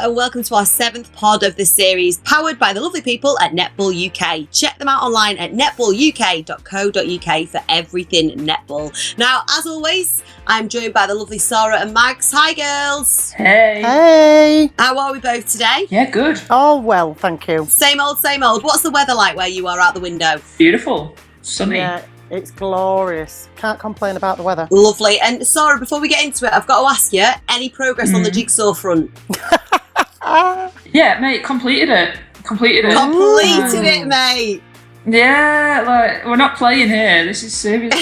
and welcome to our 7th pod of this series, powered by the lovely people at Netball UK. Check them out online at netballuk.co.uk for everything netball. Now, as always, I'm joined by the lovely Sarah and Mags. Hi, girls. Hey. Hey. How are we both today? Yeah, good. Oh, well, thank you. Same old, same old. What's the weather like where you are out the window? Beautiful. Sunny. Yeah, it's glorious. Can't complain about the weather. Lovely. And Sarah, before we get into it, I've got to ask you, any progress on the jigsaw front? Yeah, mate, completed it. Completed it, mate. Yeah, like, we're not playing here. This is serious.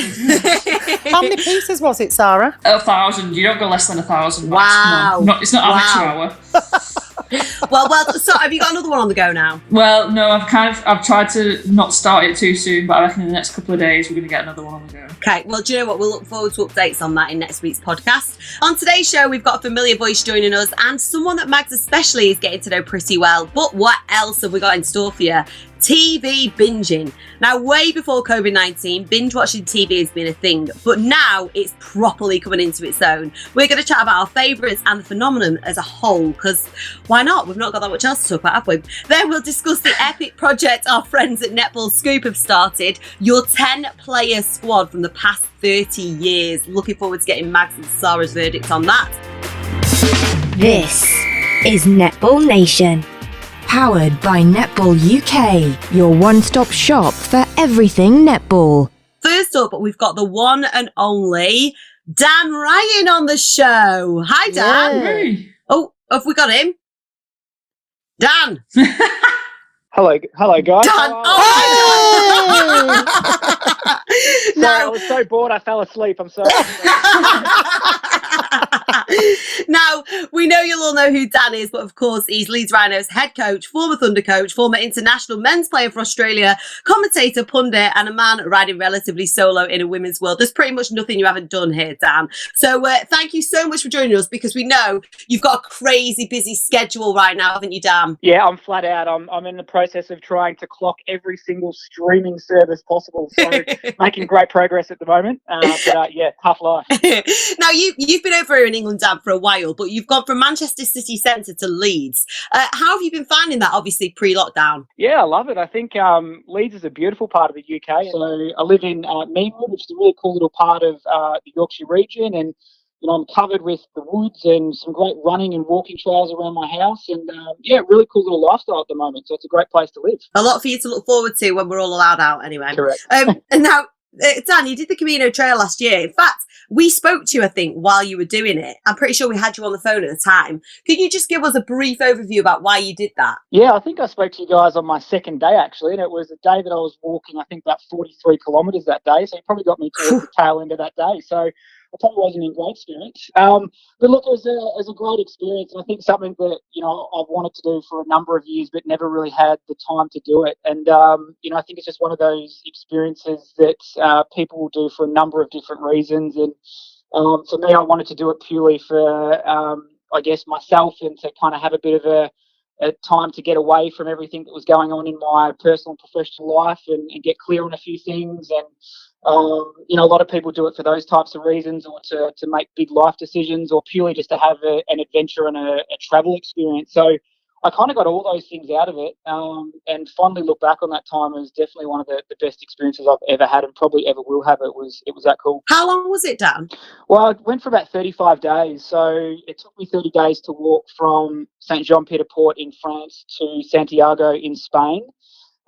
How many pieces was it, Sarah? 1,000. You don't go less than 1,000. Wow. No, it's not amateur hour. Well, so have you got another one on the go now? Well, no, I've tried to not start it too soon, but I reckon in the next couple of days we're going to get another one on the go. Okay, well, do you know what? We'll look forward to updates on that in next week's podcast. On today's show, we've got a familiar voice joining us and someone that Mags especially is getting to know pretty well. But what else have we got in store for you? TV binging. Now, way before COVID-19, binge watching TV has been a thing, but now it's properly coming into its own. We're going to chat about our favourites and the phenomenon as a whole, because why not? We've not got that much else to talk about, have we? Then we'll discuss the epic project our friends at Netball Scoop have started, your 10-player squad from the past 30 years. Looking forward to getting Mags and Sarah's verdict on that. This is Netball Nation. Powered by Netball UK, your one-stop shop for everything netball. First up, we've got the one and only Dan Ryan on the show. Hi, Dan. Hey. Oh, have we got him? Dan. Hello, guys. Dan. Oh, Hi, Dan. sorry, I was so bored I fell asleep. I'm sorry. Now, we know you'll all know who Dan is, but of course, he's Leeds Rhinos head coach, former Thunder coach, former international men's player for Australia, commentator, pundit, and a man riding relatively solo in a women's world. There's pretty much nothing you haven't done here, Dan. So thank you so much for joining us, because we know you've got a crazy busy schedule right now, haven't you, Dan? Yeah, I'm flat out. I'm in the process of trying to clock every single streaming service possible. So making great progress at the moment. But yeah, tough life. Now, you've been over here in England, Dan, for a while, but you've gone from Manchester city centre to Leeds. How have you been finding that, obviously, pre-lockdown? Yeah, I love it. I think Leeds is a beautiful part of the UK. So I live in Meanwood, which is a really cool little part of the Yorkshire region. And you know, I'm covered with the woods and some great running and walking trails around my house. And yeah, really cool little lifestyle at the moment. So it's a great place to live. A lot for you to look forward to when we're all allowed out, anyway. Correct. And now, Dan, you did the Camino Trail last year. In fact, we spoke to you, I think, while you were doing it. I'm pretty sure we had you on the phone at the time. Could you just give us a brief overview about why you did that? Yeah, I think I spoke to you guys on my second day, actually, and it was a day that I was walking, I think, about 43 kilometres that day, so you probably got me towards the tail end of that day. So I probably wasn't in great spirits. But look, it was a great experience, and I think something that, you know, I've wanted to do for a number of years but never really had the time to do it. And, you know, I think it's just one of those experiences that people will do for a number of different reasons. And for me, I wanted to do it purely for, I guess, myself, and to kind of have a bit of a time to get away from everything that was going on in my personal and professional life, and get clear on a few things. And you know, a lot of people do it for those types of reasons, or to make big life decisions, or purely just to have an adventure and a travel experience. So I kind of got all those things out of it, and finally look back on that time as definitely one of the best experiences I've ever had, and probably ever will have. It was that cool. How long was it, Dan? Well, I went for about 35 days. So it took me 30 days to walk from Saint-Jean-Pied-de-Port in France to Santiago in Spain.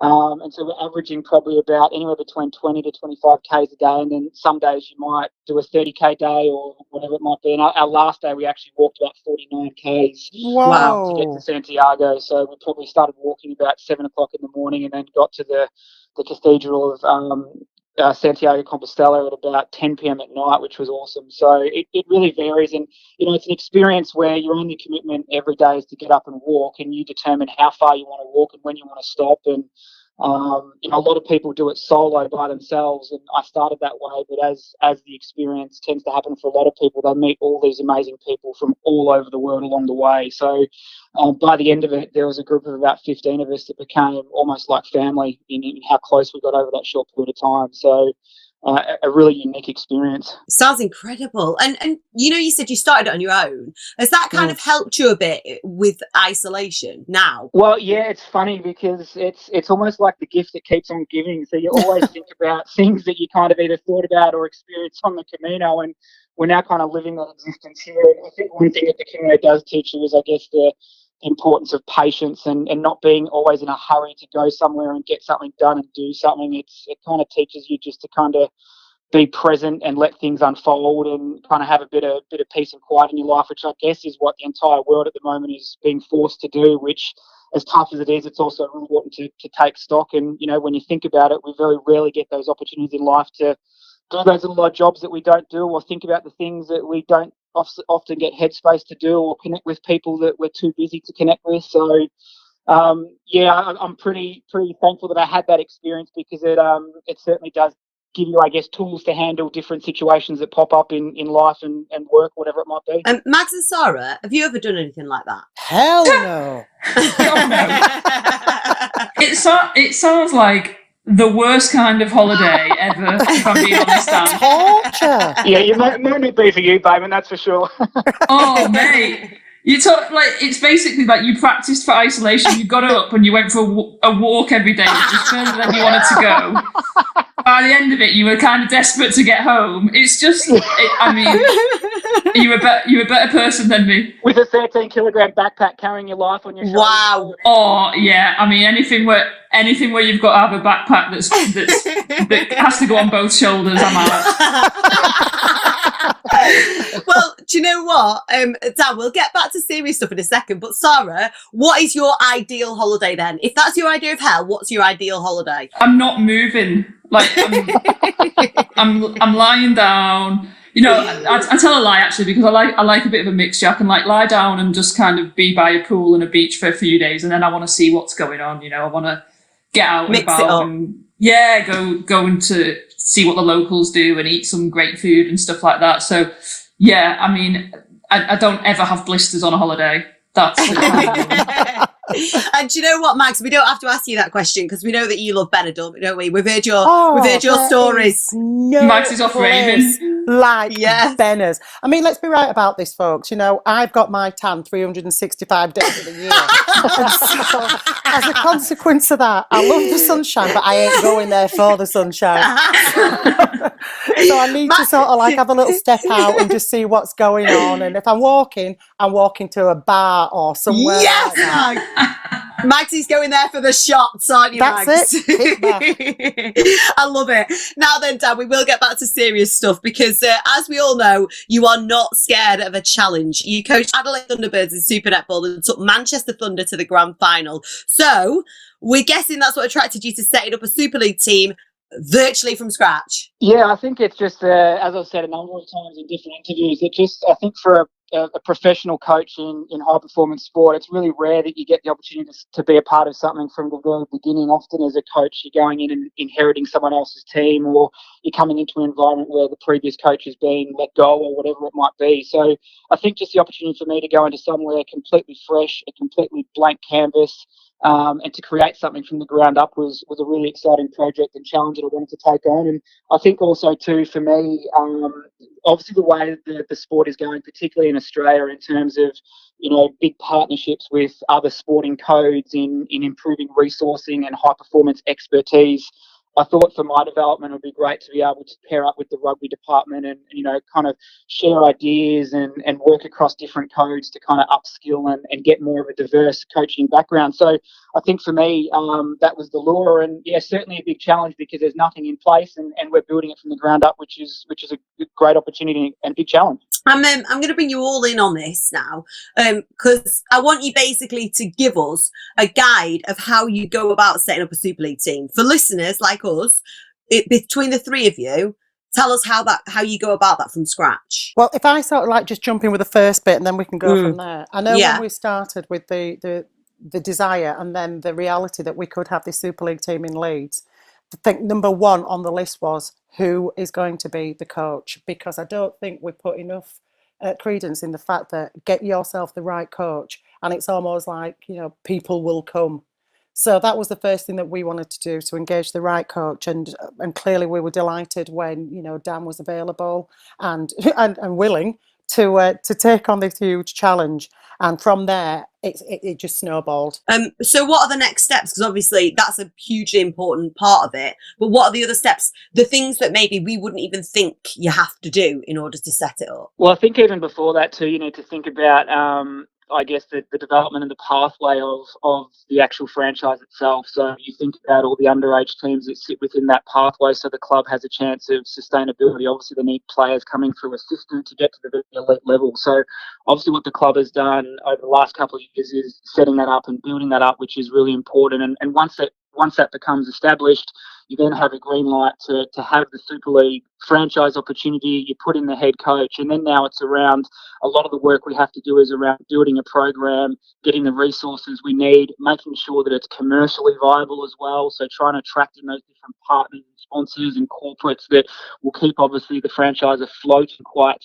And so we're averaging probably about anywhere between 20 to 25 Ks a day. And then some days you might do a 30K day or whatever it might be. And our last day, we actually walked about 49 Ks Wow. to get to Santiago. So we probably started walking about 7 o'clock in the morning, and then got to the Cathedral of Santiago Compostela at about 10 p.m. at night, which was awesome. So it really varies. And, you know, it's an experience where your only commitment every day is to get up and walk, and you determine how far you want to walk and when you want to stop. And, you know, a lot of people do it solo by themselves, and I started that way. But as the experience tends to happen for a lot of people, they meet all these amazing people from all over the world along the way. So by the end of it, there was a group of about 15 of us that became almost like family in how close we got over that short period of time. So a really unique experience. Sounds incredible. And you said you started it on your own. Has that kind of helped you a bit with isolation now? Well, yeah, it's funny because it's almost like the gift that keeps on giving. So you always think about things that you kind of either thought about or experienced on the Camino, and we're now kind of living that existence here. And I think one thing that the Camino does teach you is, I guess, the importance of patience and not being always in a hurry to go somewhere and get something done and do something. It kind of teaches you just to kind of be present and let things unfold and kind of have a bit of peace and quiet in your life, which I guess is what the entire world at the moment is being forced to do, which, as tough as it is, it's also really important to take stock. And, when you think about it, we very rarely get those opportunities in life to do those little odd jobs that we don't do, or think about the things that we don't often get headspace to do, or connect with people that we're too busy to connect with. So, I'm pretty thankful that I had that experience, because it certainly does give you, I guess, tools to handle different situations that pop up in life and work, whatever it might be. Max and Sarah, have you ever done anything like that? Hell no. It sounds like the worst kind of holiday ever, if I'm being honest, Dan. Torture. Yeah, you might be for you, babe, that's for sure. Oh, mate. You talk like it's basically like you practiced for isolation. You got up and you went for a walk every day, which is further than you wanted to go. By the end of it, you were kind of desperate to get home. It's just, you're a better person than me. With a 13-kilogram backpack carrying your life on your shoulders. Wow. Oh yeah, anything where you've got to have a backpack that has to go on both shoulders, I'm out. Well, do you know what, Dan, we'll get back to serious stuff in a second, but Sarah, what is your ideal holiday then? If that's your idea of hell, what's your ideal holiday? I'm not moving. Like I'm lying down. I tell a lie actually, because I like a bit of a mixture. I can lie down and just kind of be by a pool and a beach for a few days, and then I want to see what's going on. I want to get out and about and go into see what the locals do and eat some great food and stuff like that. So yeah, I don't ever have blisters on a holiday. That's And do you know what, Max? We don't have to ask you that question because we know that you love Benidorm, don't we? We've heard your stories. Max is off raving. Benners. Let's be right about this, folks. I've got my tan 365 days of the year. And so, as a consequence of that, I love the sunshine, but I ain't going there for the sunshine. So I need to sort of have a little step out and just see what's going on. And if I'm walking to a bar or somewhere like that. Maxie's going there for the shots, aren't you, That's Max? it. I love it. Now then, Dan, we will get back to serious stuff because, as we all know, you are not scared of a challenge. You coached Adelaide Thunderbirds in Super Netball and took Manchester Thunder to the grand final. So we're guessing that's what attracted you to setting up a Super League team virtually from scratch. Yeah, I think it's just, as I've said a number of times in different interviews, I think for a professional coach in high performance sport, it's really rare that you get the opportunity to be a part of something from the very beginning. Often as a coach, you're going in and inheriting someone else's team, or you're coming into an environment where the previous coach has been let go or whatever it might be. So I think just the opportunity for me to go into somewhere completely fresh, a completely blank canvas, and to create something from the ground up was a really exciting project and challenge that I wanted to take on. And I think also too, for me, obviously the way the sport is going, particularly in Australia, in terms of big partnerships with other sporting codes in improving resourcing and high performance expertise, I thought for my development it would be great to be able to pair up with the rugby department and kind of share ideas and work across different codes to kind of upskill and get more of a diverse coaching background. So I think for me that was the lure, and yeah, certainly a big challenge because there's nothing in place and we're building it from the ground up, which is a great opportunity and a big challenge. I'm going to bring you all in on this now because I want you basically to give us a guide of how you go about setting up a Super League team. For listeners like us, between the three of you, tell us how you go about that from scratch. Well, if I sort of just jump in with the first bit and then we can go from there. I know when we started with the desire and then the reality that we could have this Super League team in Leeds, I think number one on the list was who is going to be the coach, because I don't think we put enough credence in the fact that get yourself the right coach and it's almost like people will come. So that was the first thing that we wanted to do, to engage the right coach, and clearly we were delighted when, you know, Dan was available and and willing to take on this huge challenge. And from there, it just snowballed. So what are the next steps? Because obviously that's a hugely important part of it. But what are the other steps? The things that maybe we wouldn't even think you have to do in order to set it up? Well, I think even before that too, you need to think about, I guess, the development and the pathway of the actual franchise itself. So you think about all the underage teams that sit within that pathway, so the club has a chance of sustainability. Obviously, they need players coming through a system to get to the very elite level. So obviously what the club has done over the last couple of years is setting that up and building that up, which is really important. And once that becomes established, you then have a green light to have the Super League franchise opportunity. You put in the head coach, and then now it's around, a lot of the work we have to do is around building a program, getting the resources we need, making sure that it's commercially viable as well. So trying to attract in those different partners and sponsors and corporates that will keep, obviously, the franchise afloat and quite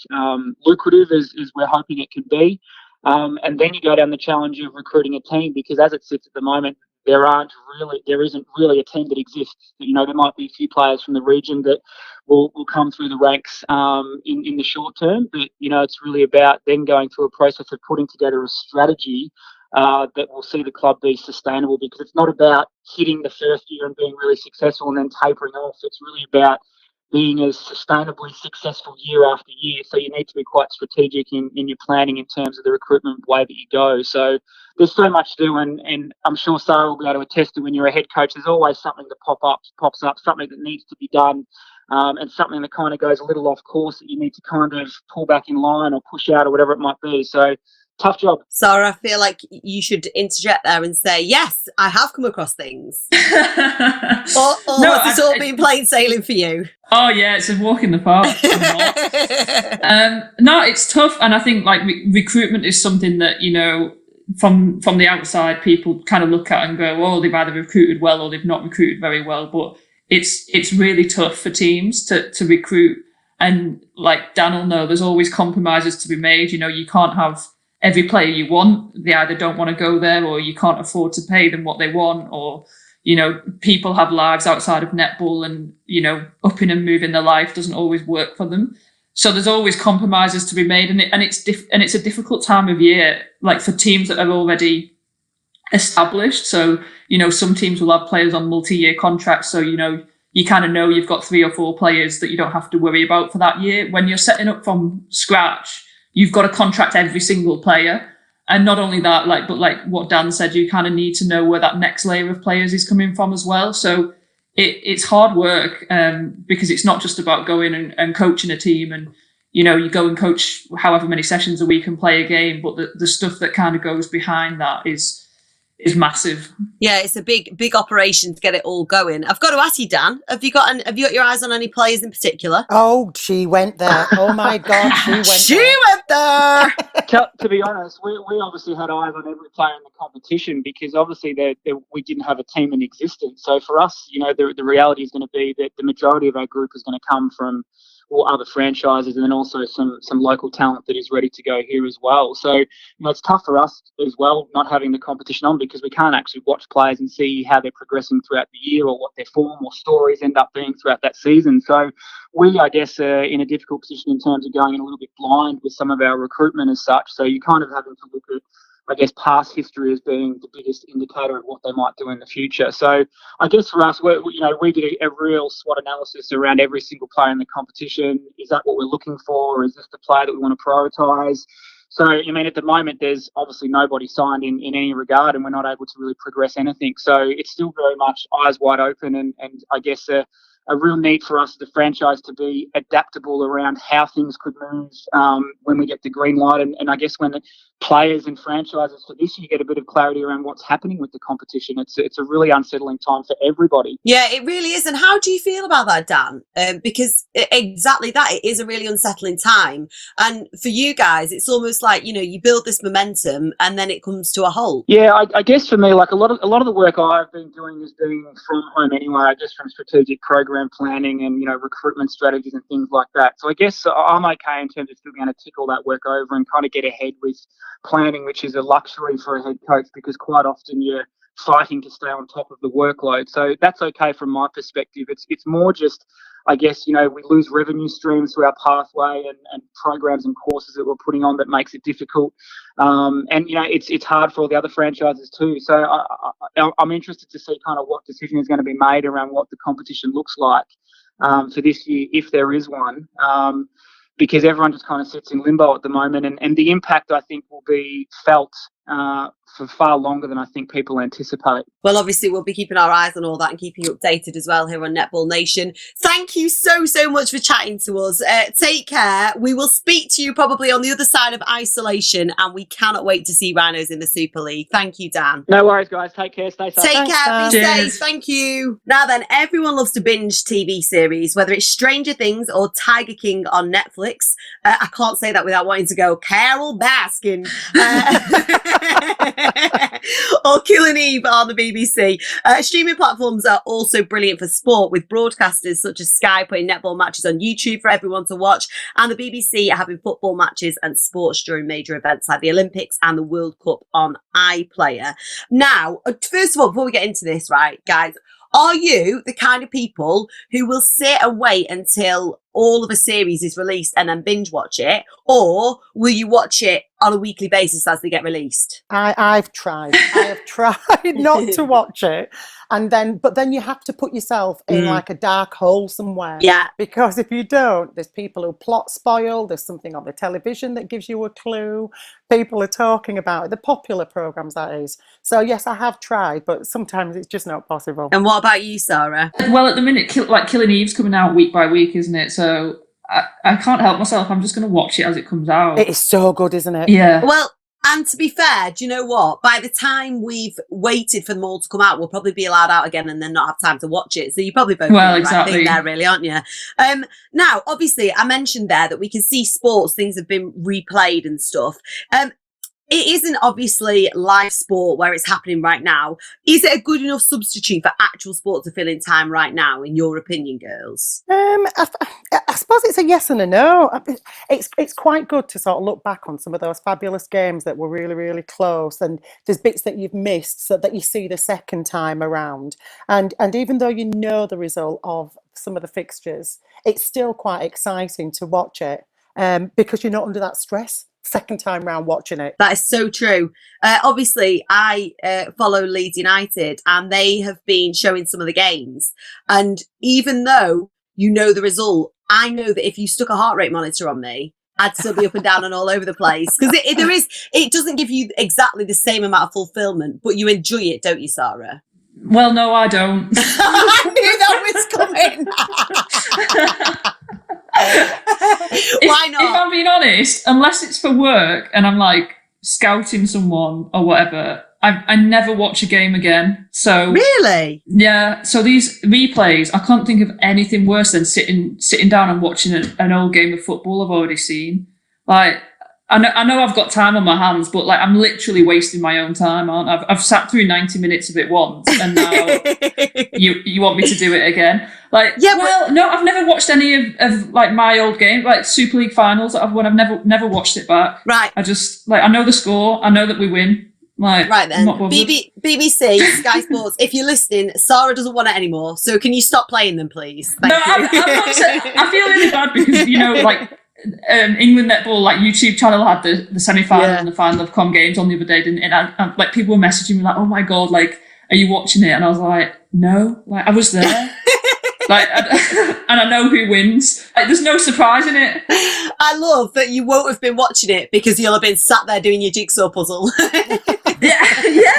lucrative as we're hoping it can be. And then you go down the challenge of recruiting a team, because as it sits at the moment, there isn't really a team that exists. You know, there might be a few players from the region that will come through the ranks in the short term, but, you know, it's really about then going through a process of putting together a strategy that will see the club be sustainable, because it's not about hitting the first year and being really successful and then tapering off. It's really about being a sustainably successful year after year. So you need to be quite strategic in your planning in terms of the recruitment way that you go. So there's so much to do, and I'm sure Sarah will be able to attest to, when you're a head coach, there's always something that pops up, something that needs to be done, and something that kind of goes a little off course that you need to kind of pull back in line or push out or whatever it might be. So tough job. Sarah, I feel like you should interject there and say, yes, I have come across things. or No, has this all been plain sailing for you? Oh yeah, it's a walk in the park. No, it's tough, and I think like recruitment is something that, you know, from the outside, people kind of look at and go, "Oh, they've either recruited well or they've not recruited very well." But it's really tough for teams to recruit, and like Dan will know, there's always compromises to be made. You know, you can't have every player you want. They either don't want to go there, or you can't afford to pay them what they want, or, you know, people have lives outside of netball, and, you know, upping and moving their life doesn't always work for them. So there's always compromises to be made, and it's a difficult time of year, like for teams that are already established. So, you know, some teams will have players on multi-year contracts. So, you know, you kind of know you've got 3 or 4 players that you don't have to worry about for that year. When you're setting up from scratch, you've got to contract every single player. And not only that, but like what Dan said, you kind of need to know where that next layer of players is coming from as well. So it's hard work, because it's not just about going and coaching a team, and, you know, you go and coach however many sessions a week and play a game, but the stuff that kind of goes behind that is massive. Yeah, it's a big operation to get it all going. I've got to ask you, Dan, have you got your eyes on any players in particular? Oh, she went there. Oh my God, she went there. To be honest, we obviously had eyes on every player in the competition, because obviously we didn't have a team in existence. So for us, you know, the reality is going to be that the majority of our group is going to come from other franchises, and then also some local talent that is ready to go here as well. So, you know, it's tough for us as well not having the competition on, because we can't actually watch players and see how they're progressing throughout the year, or what their form or stories end up being throughout that season. So we, I guess, are in a difficult position in terms of going in a little bit blind with some of our recruitment as such. So you're kind of having to look at, I guess, past history as being the biggest indicator of what they might do in the future. So I guess for us, we did a real SWOT analysis around every single player in the competition. Is that what we're looking for? Is this the player that we want to prioritise? So, I mean, at the moment, there's obviously nobody signed in any regard, and we're not able to really progress anything. So it's still very much eyes wide open, and I guess a real need for us, the franchise, to be adaptable around how things could move when we get the green light. And I guess when the players and franchises for this year get a bit of clarity around what's happening with the competition, it's a really unsettling time for everybody. Yeah, it really is. And how do you feel about that, Dan? Because exactly that, it is a really unsettling time. And for you guys, it's almost like, you know, you build this momentum and then it comes to a halt. Yeah, I guess for me, like a lot of the work I've been doing has been from home anyway, I guess, from strategic program planning and, you know, recruitment strategies and things like that. So I guess I'm okay in terms of still being able to tick all that work over and kind of get ahead with planning, which is a luxury for a head coach, because quite often you're fighting to stay on top of the workload. So that's okay from my perspective. It's more just, I guess, we lose revenue streams through our pathway and programs and courses that we're putting on that makes it difficult. And it's hard for all the other franchises too. So I'm interested to see kind of what decision is going to be made around what the competition looks like for this year, if there is one. Because everyone just kind of sits in limbo at the moment, and the impact, I think, will be felt for far longer than I think people anticipate. Well, obviously, we'll be keeping our eyes on all that and keeping you updated as well here on Netball Nation. Thank you so much for chatting to us. Take care. We will speak to you probably on the other side of isolation, and we cannot wait to see Rhinos in the Super League. Thank you, Dan. No worries, guys. Take care. Stay safe. Take care. Be Dan. safe. Thank you. Now then, everyone loves to binge TV series, whether it's Stranger Things or Tiger King on Netflix. I can't say that without wanting to go Carol Baskin. Or Killing Eve on the BBC. Streaming platforms are also brilliant for sport, with broadcasters such as Sky putting netball matches on YouTube for everyone to watch, and the BBC having football matches and sports during major events like the Olympics and the World Cup on iPlayer. Now, first of all, before we get into this, right, guys, are you the kind of people who will sit and wait until all of a series is released and then binge watch it, or will you watch it on a weekly basis as they get released? I've tried. I have tried not to watch it, but then you have to put yourself in like a dark hole somewhere. Yeah. Because if you don't, there's people who plot spoil. There's something on the television that gives you a clue. People are talking about it. The popular programs, that is. So yes, I have tried, but sometimes it's just not possible. And what about you, Sarah? Well, at the minute, Killing Eve's coming out week by week, isn't it? So I can't help myself. I'm just going to watch it as it comes out. It is so good, isn't it? Yeah. Well, and to be fair, do you know what? By the time we've waited for them all to come out, we'll probably be allowed out again and then not have time to watch it. So you're probably both doing the right thing there, really, aren't you? Now, obviously, I mentioned there that we can see sports, things have been replayed and stuff. It isn't obviously live sport where it's happening right now. Is it a good enough substitute for actual sport to fill in time right now, in your opinion, girls? I suppose it's a yes and a no. It's quite good to sort of look back on some of those fabulous games that were really, really close, and there's bits that you've missed so that you see the second time around. And even though you know the result of some of the fixtures, it's still quite exciting to watch it because you're not under that stress second time round watching it. That is so true. Obviously, I follow Leeds United, and they have been showing some of the games. And even though you know the result, I know that if you stuck a heart rate monitor on me, I'd still be up and down and all over the place. Because it doesn't give you exactly the same amount of fulfillment, but you enjoy it, don't you, Sarah? Well, no, I don't. I knew that was coming. Why not? If I'm being honest, unless it's for work and I'm like scouting someone or whatever, I never watch a game again. So really, yeah. So these replays, I can't think of anything worse than sitting down and watching an old game of football I've already seen. Like I know I've got time on my hands, but like I'm literally wasting my own time, aren't I? I've sat through 90 minutes of it once, and now you want me to do it again? Like, yeah, well, no, I've never watched any of like my old game, like Super League finals that I've won. I've never watched it back. Right. I just I know the score. I know that we win. Like, right then, BBC, Sky Sports, if you're listening, Sarah doesn't want it anymore. So can you stop playing them, please? Thank you. I'm not saying, I feel really bad because like. England Netball YouTube channel had the semi-final and the final of Com Games on the other day, didn't it? And like people were messaging me like, "Oh my god, like, are you watching it?" And I was like, "No, like I was there." And I know who wins. Like, there's no surprise in it. I love that you won't have been watching it because you'll have been sat there doing your jigsaw puzzle. yeah.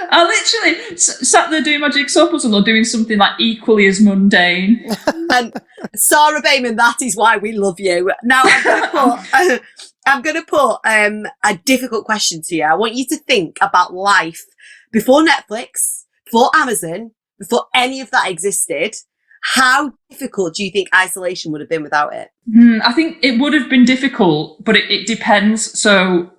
I literally sat there doing my jigsaw puzzle or doing something like equally as mundane. And Sarah Bayman, that is why we love you. Now I'm going to put a difficult question to you. I want you to think about life before Netflix, before Amazon, before any of that existed. How difficult do you think isolation would have been without it? I think it would have been difficult, but it depends. So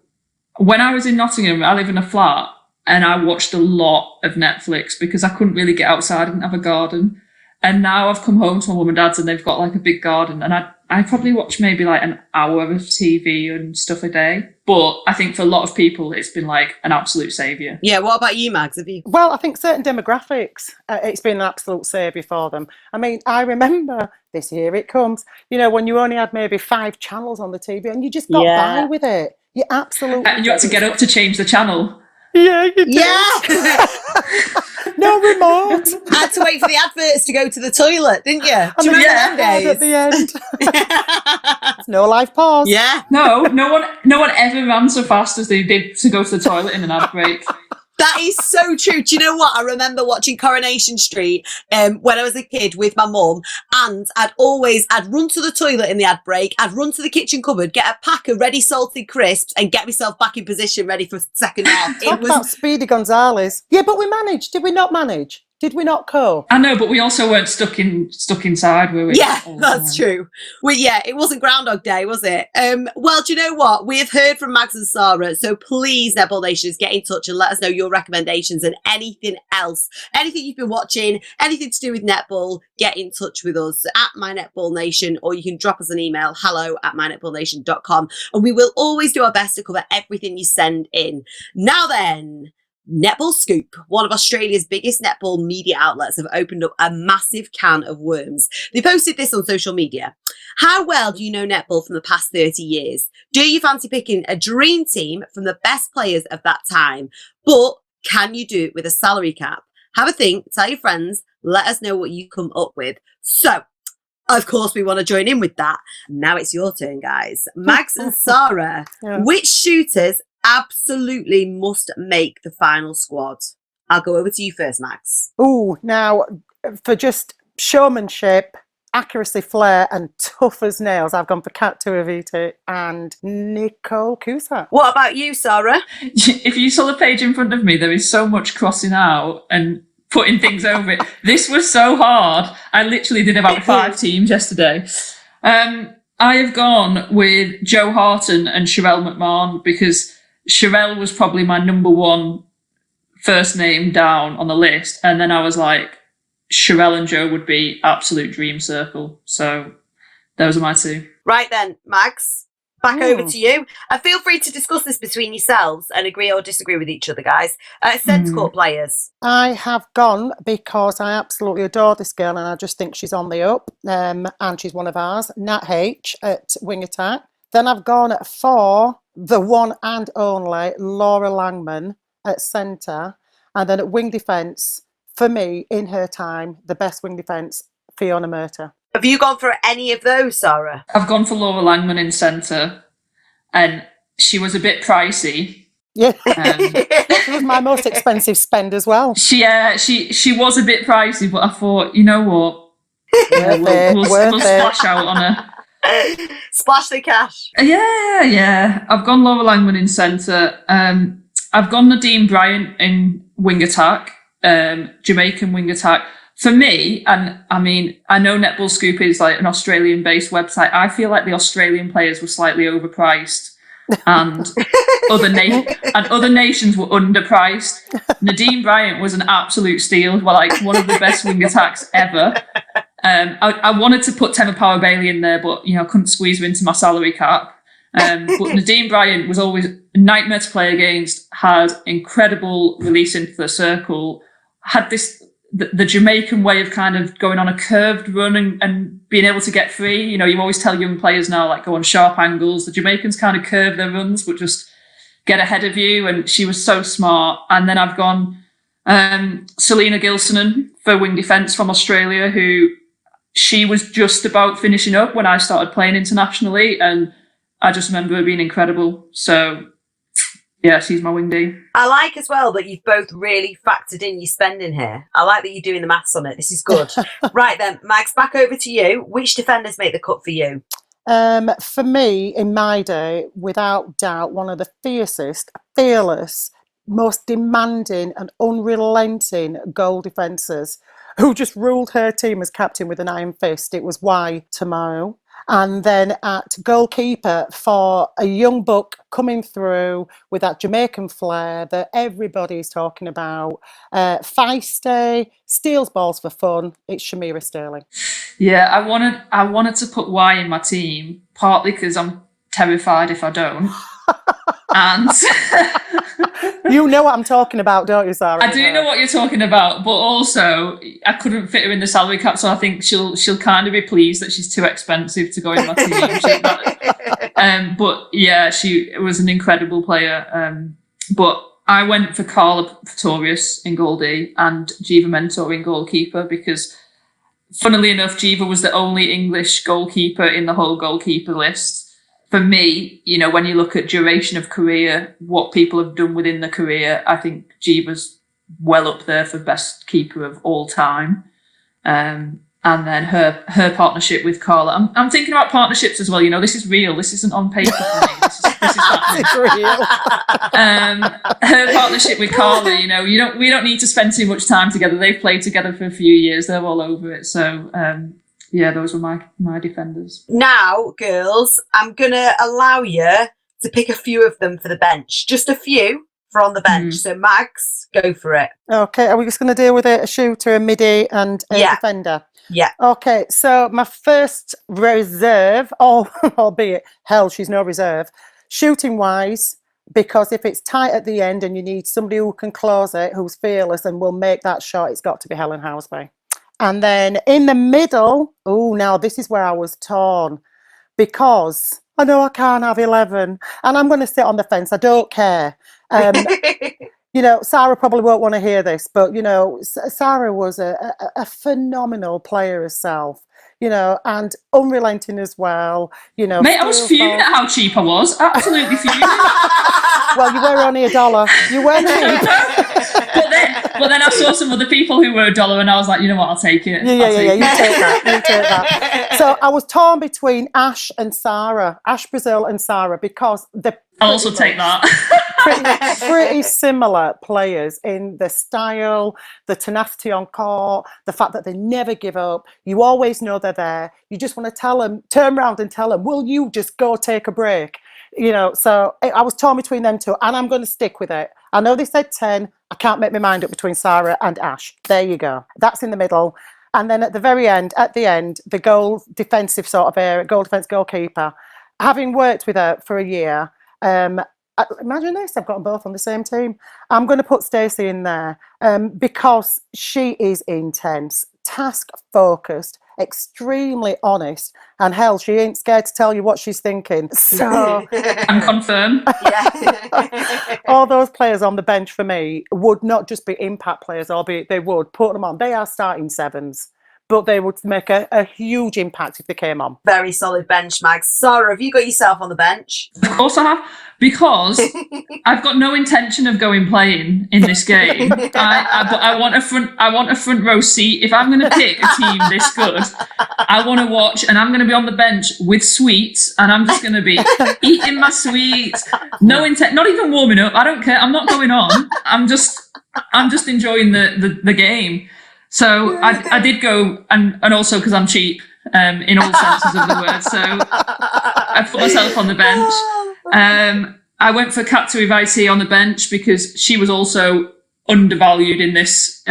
when I was in Nottingham, I live in a flat, and I watched a lot of Netflix because I couldn't really get outside. I didn't have a garden. And now I've come home to my mum and dad's and they've got like a big garden. And I probably watch maybe like an hour of TV and stuff a day. But I think for a lot of people, it's been like an absolute saviour. Yeah, what about you, Mags? Have you? Well, I think certain demographics, it's been an absolute saviour for them. I mean, I remember this, here it comes, when you only had maybe 5 channels on the TV and you just got by with it. You absolutely. And you had to get up to change the channel. Yeah, you did. Yeah. No remote. I had to wait for the adverts to go to the toilet, didn't you? And Do you then remember them at days? the end. No live pause. Yeah. No one ever ran so fast as they did to go to the toilet in an ad break. That is so true. Do you know what? I remember watching Coronation Street when I was a kid with my mum, and I'd run to the toilet in the ad break, I'd run to the kitchen cupboard, get a pack of ready salted crisps and get myself back in position ready for second half. Talk about Speedy Gonzales. Yeah, but we managed. Did we not manage? Did we not co? I know, but we also weren't stuck inside, were we? Yeah, that's true. It wasn't Groundhog Day, was it? Well, do you know what? We have heard from Mags and Sarah, so please, Netball Nations, get in touch and let us know your recommendations and anything else. Anything you've been watching, anything to do with netball, get in touch with us at My Netball Nation, or you can drop us an email, hello@mynetballnation.com, and we will always do our best to cover everything you send in. Now then, Netball Scoop, one of Australia's biggest netball media outlets, have opened up a massive can of worms. They posted this on social media. How well do you know netball from the past 30 years? Do you fancy picking a dream team from the best players of that time? But can you do it with a salary cap? Have a think, tell your friends, let us know what you come up with. So, of course, we want to join in with that. Now it's your turn, guys. Mags and Sarah, which shooters absolutely must make the final squad? I'll go over to you first, Max. Oh, now for just showmanship, accuracy, flair, and tough as nails, I've gone for Kat Tuivasa and Nicole Cusack. What about you, Sarah? If you saw the page in front of me, there is so much crossing out and putting things over it. This was so hard. I literally did about 5 teams yesterday. I have gone with Joe Harton and Sherelle McMahon because Sherelle was probably my number 1 first name down on the list. And then I was like, Sherelle and Joe would be absolute dream circle. So those are my 2. Right then, Mags, back over to you. Feel free to discuss this between yourselves and agree or disagree with each other, guys. Centre court players. I have gone because I absolutely adore this girl and I just think she's on the up. And she's one of ours, Nat H at wing attack. Then I've gone for the one and only Laura Langman at centre. And then at wing defence, for me, in her time, the best wing defence, Fiona Murta. Have you gone for any of those, Sarah? I've gone for Laura Langman in centre, and she was a bit pricey. Yeah, she was my most expensive spend as well. She was a bit pricey, but I thought, you know what, we'll splash out on her. Splash the cash. Yeah. I've gone Laura Langman in centre. I've gone Nadine Bryant in wing attack, Jamaican wing attack. For me, and I mean, I know Netball Scoop is like an Australian-based website. I feel like the Australian players were slightly overpriced, and other nations were underpriced. Nadine Bryant was an absolute steal, like one of the best wing attacks ever. I wanted to put Temma Power Bailey in there, but I couldn't squeeze her into my salary cap. But Nadine Bryant was always a nightmare to play against. Had incredible release into the circle. Had the Jamaican way of kind of going on a curved run and being able to get free. You always tell young players now, like, go on sharp angles. The Jamaicans kind of curve their runs, but just get ahead of you. And she was so smart. And then I've gone Selena Gilsonen for wing defence from Australia, who she was just about finishing up when I started playing internationally. And I just remember her being incredible. So, yeah, she's my wing D. I like as well that you've both really factored in your spending here. I like that you're doing the maths on it. This is good. Right then, Max, back over to you. Which defenders make the cut for you? For me, in my day, without doubt, one of the fiercest, fearless, most demanding and unrelenting goal defenders who just ruled her team as captain with an iron fist. It was Wai Tamau. And then at goalkeeper for a young buck coming through with that Jamaican flair that everybody's talking about, feisty, steals balls for fun. It's Shamira Sterling. Yeah, I wanted to put Y in my team, partly because I'm terrified if I don't. And you know what I'm talking about, don't you, Sarah? I do know what you're talking about, but also I couldn't fit her in the salary cap, so I think she'll kind of be pleased that she's too expensive to go in my team. But yeah, she was an incredible player. But I went for Carla Pretorius in goalie and Jiva Mentor in goalkeeper because, funnily enough, Jiva was the only English goalkeeper in the whole goalkeeper list. For me, you know, when you look at duration of career, what people have done within the career, I think Jiva's well up there for best keeper of all time. And then her partnership with Carla. I'm thinking about partnerships as well. You know, this is real. This isn't on paper for me. This is happening. It's real. Her partnership with Carla. You know, we don't need to spend too much time together. They've played together for a few years. They're all over it. So. Yeah, those were my defenders. Now, girls, I'm going to allow you to pick a few of them for the bench. Just a few for on the bench. So, Mags, go for it. Okay, are we just going to deal with a shooter, a midi, and a defender? Yeah. Okay, so my first reserve, albeit, hell, she's no reserve, shooting-wise, because if it's tight at the end and you need somebody who can close it, who's fearless and will make that shot, it's got to be Helen Houseby. And then in the middle, now this is where I was torn because I know I can't have 11 and I'm going to sit on the fence. I don't care. You know, Sarah probably won't want to hear this, but, you know, Sarah was a phenomenal player herself, you know, and unrelenting as well. You know, mate, I was fuming at how cheap I was. Absolutely fuming. Well, you were only $1. You were cheap. But then I saw some other people who were $1 and I was like, you know what, I'll take it. Yeah, you take that. So I was torn between Ash and Sarah, Ash Brazil and Sarah, because I'll also take that. pretty similar players in the style, the tenacity on court, the fact that they never give up. You always know they're there. You just want to tell them, turn around and tell them, will you just go take a break? You know, so I was torn between them two and I'm going to stick with it. I know they said 10. I can't make my mind up between Sarah and Ash. There you go. That's in the middle. And then at the end, the goal defensive sort of area, goal defense goalkeeper, having worked with her for a year, imagine this, I've got them both on the same team. I'm going to put Stacey in there because she is intense, task focused, extremely honest, and hell, she ain't scared to tell you what she's thinking. So I'm confirmed. All those players on the bench for me would not just be impact players, albeit they would put them on. They are starting sevens, but they would make a huge impact if they came on. Very solid bench, Mags. Sarah, have you got yourself on the bench? Of course I have, because I've got no intention of going playing in this game. But I want a front row seat. If I'm going to pick a team this good, I want to watch, and I'm going to be on the bench with sweets, and I'm just going to be eating my sweets. No intent, not even warming up. I don't care. I'm not going on. I'm just enjoying the game. So I did go, and also because I'm cheap in all senses of the word. So I put myself on the bench. I went for Kat Tuivasa on the bench because she was also undervalued in this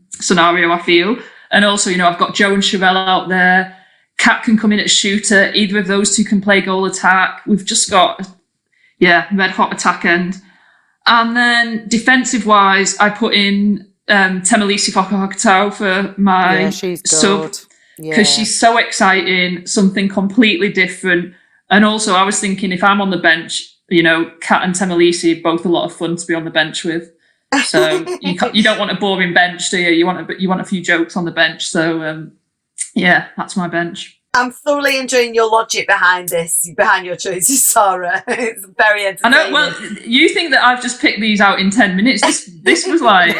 scenario, I feel. And also, you know, I've got Joe and Chevelle out there. Kat can come in at shooter. Either of those two can play goal attack. We've just got, red hot attack end. And then defensive-wise, I put in Temelisi Fokahakatau for my sub because she's so exciting, something completely different. And also I was thinking if I'm on the bench, you know, Kat and Temelisi, both a lot of fun to be on the bench with. So you don't want a boring bench, do you? You want a few jokes on the bench. So that's my bench. I'm thoroughly enjoying your logic behind your choices, Sarah. It's very entertaining. I know. Well, you think that I've just picked these out in 10 minutes. This was like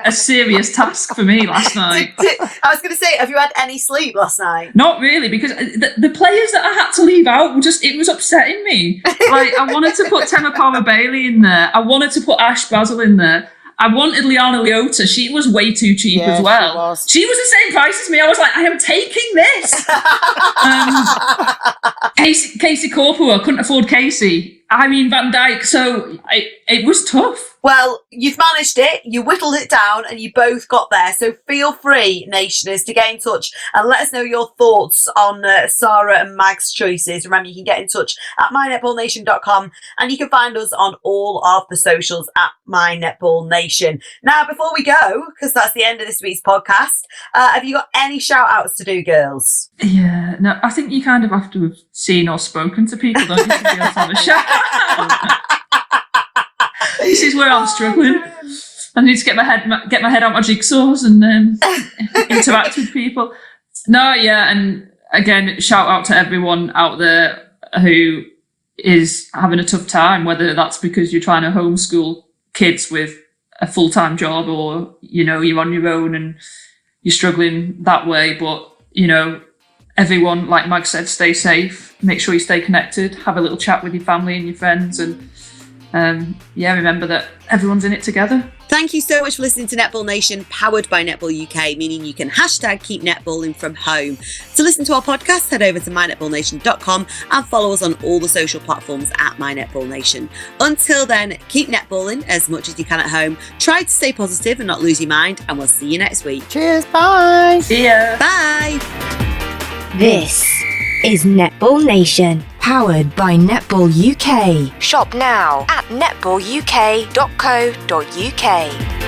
a serious task for me last night. I was going to say, have you had any sleep last night? Not really, because the players that I had to leave out it was upsetting me. Like, I wanted to put Temma Palmer-Bailey in there. I wanted to put Ash Basil in there. I wanted Liana Leota. She was way too cheap as well. She was the same price as me. I was like, I am taking this. Casey Corpua, I couldn't afford Casey. I mean, Van Dijk. So it was tough. Well, you've managed it, you whittled it down, and you both got there. So feel free, Nationers, to get in touch and let us know your thoughts on Sarah and Mag's choices. Remember, you can get in touch at mynetballnation.com, and you can find us on all of the socials at mynetballnation. Now, before we go, because that's the end of this week's podcast, have you got any shout-outs to do, girls? Yeah, no, I think you kind of have to have seen or spoken to people, don't you, to be able to have a shout-out. This is where I'm struggling. I need to get my head out my jigsaws and interact with people. No, yeah, and again, shout out to everyone out there who is having a tough time, whether that's because you're trying to homeschool kids with a full-time job, or you're on your own and you're struggling that way. But everyone, like Mag said, stay safe. Make sure you stay connected. Have a little chat with your family and your friends, and remember that everyone's in it together. Thank you so much for listening to Netball Nation, powered by Netball UK, meaning you can hashtag keep netballing from home. To listen to our podcast, head over to mynetballnation.com and follow us on all the social platforms at mynetballnation. Until then, keep netballing as much as you can at home. Try to stay positive and not lose your mind, and we'll see you next week. Cheers, bye. See ya. Bye. This is Netball Nation, powered by Netball UK. Shop now at netballuk.co.uk.